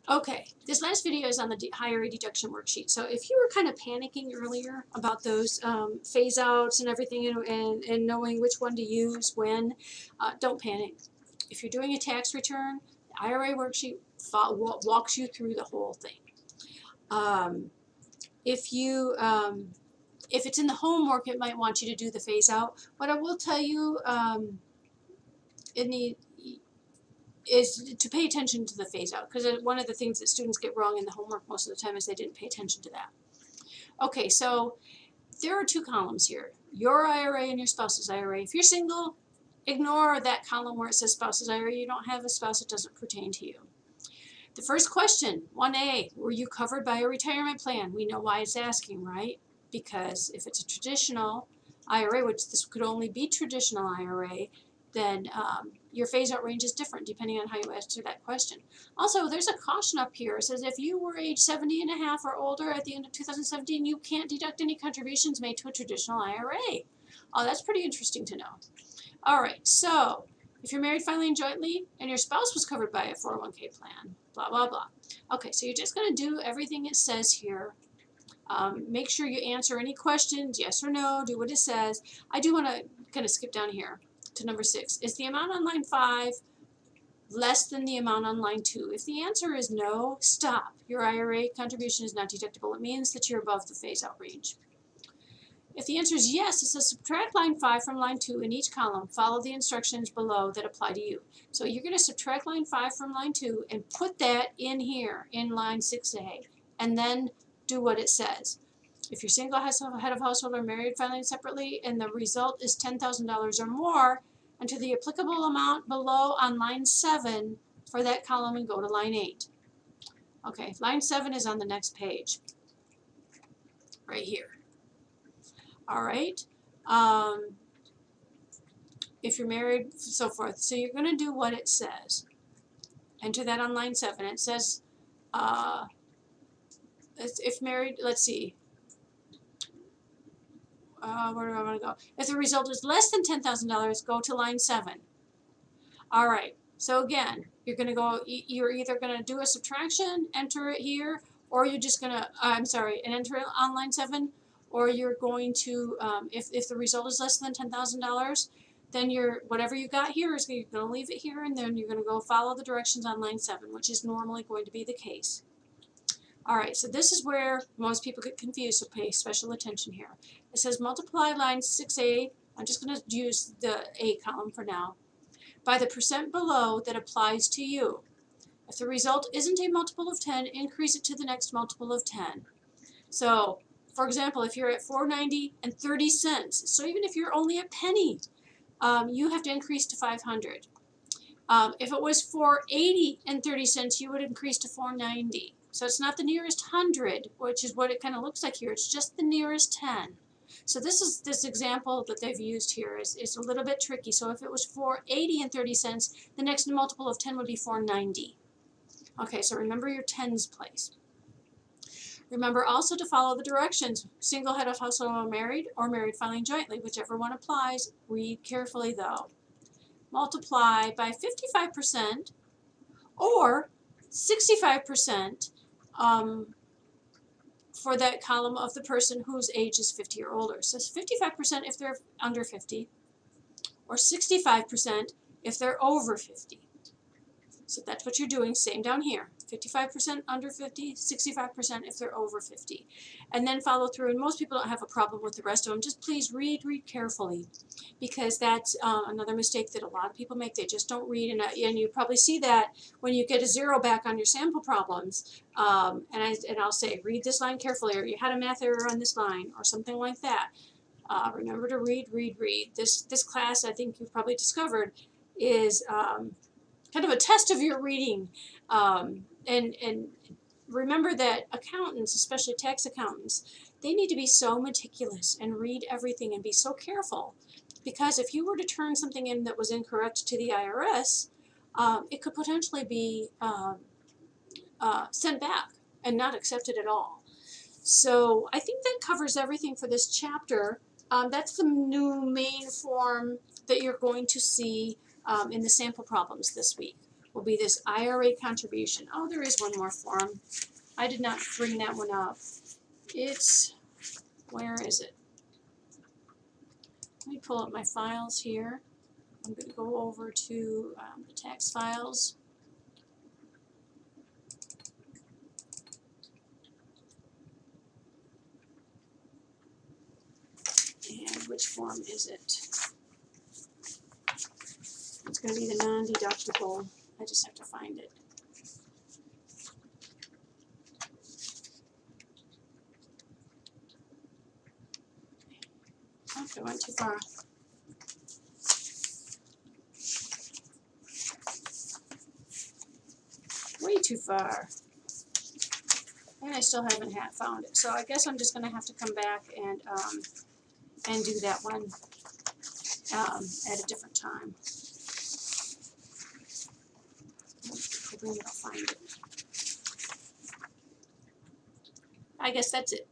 Okay, this last video is on the IRA deduction worksheet. So if you were kind of panicking earlier about those phase outs and everything and knowing which one to use when, don't panic. If you're doing a tax return, the IRA worksheet walks you through the whole thing. If it's in the homework, it might want you to do the phase out. What I will tell you in the is to pay attention to the phase out, because one of the things that students get wrong in the homework most of the time is they didn't pay attention to that. Okay, so there are two columns here, your IRA and your spouse's IRA. If you're single, ignore that column where it says spouse's IRA. You don't have a spouse, it doesn't pertain to you. The first question, 1A, were you covered by a retirement plan? We know why it's asking, right? Because if it's a traditional IRA, which this could only be traditional IRA, then your phase-out range is different depending on how you answer that question. Also, there's a caution up here. It says if you were age 70 and a half or older at the end of 2017, you can't deduct any contributions made to a traditional IRA. Oh, that's pretty interesting to know. All right, so if you're married filing jointly and your spouse was covered by a 401k plan, blah, blah, blah. Okay, so you're just going to do everything it says here. Make sure you answer any questions, yes or no, do what it says. I do want to kind of skip down here to number 6. Is the amount on line 5 less than the amount on line 2? If the answer is no, stop. Your IRA contribution is not deductible. It means that you're above the phase-out range. If the answer is yes, it says subtract line 5 from line 2 in each column. Follow the instructions below that apply to you. So you're going to subtract line 5 from line 2 and put that in here in line 6A, and then do what it says. If you're single, head of household, or married filing separately, and the result is $10,000 or more, enter the applicable amount below on line 7 for that column and go to line 8. Okay, line 7 is on the next page, right here. All right. If you're married, so forth. So you're going to do what it says. Enter that on line 7. It says, if married, let's see. Where do I want to go? If the result is less than $10,000, go to line 7. All right. So again, you're going to go, you're either going to do a subtraction, enter it here, or you're just going to, and enter it on line 7, or you're going to, if the result is less than $10,000, then whatever you got here is you're going to leave it here, and then you're going to go follow the directions on line 7, which is normally going to be the case. All right, so this is where most people get confused, so pay special attention here. It says multiply line 6A, I'm just going to use the A column for now, by the percent below that applies to you. If the result isn't a multiple of 10, increase it to the next multiple of 10. So, for example, if you're at $4.90 and 30 cents, so even if you're only a penny, you have to increase to 500. If it was $4.80 and 30 cents, you would increase to $4.90. So it's not the nearest 100, which is what it kind of looks like here. It's just the nearest 10. So this example that they've used here is a little bit tricky. So if it was $4.80 and 30 cents, the next multiple of 10 would be $4.90. Okay, so remember your tens place. Remember also to follow the directions. Single, head of household, or married filing jointly, whichever one applies. Read carefully though. Multiply by 55% or 65% for that column of the person whose age is 50 or older. So it's 55% if they're under 50, or 65% if they're over 50. So that's what you're doing, same down here. 55% under 50, 65% if they're over 50. And then follow through, and most people don't have a problem with the rest of them. Just please read carefully, because that's another mistake that a lot of people make. They just don't read, and you probably see that when you get a 0 back on your sample problems. And I'll say, read this line carefully, or you had a math error on this line, or something like that. Remember to read. This class, I think you've probably discovered, is kind of a test of your reading. And remember that accountants, especially tax accountants, they need to be so meticulous and read everything and be so careful, because if you were to turn something in that was incorrect to the IRS, it could potentially be sent back and not accepted at all. So I think that covers everything for this chapter. That's the new main form that you're going to see in the sample problems this week. will be this IRA contribution. Oh, there is one more form. I did not bring that one up. It's, where is it? Let me pull up my files here. I'm going to go over to the tax files. And which form is it? It's going to be the non-deductible. I just have to find it. Oh, I went too far. Way too far. And I still haven't found it. So I guess I'm just going to have to come back and do that one at a different time. Hoping I'll find it. I guess that's it.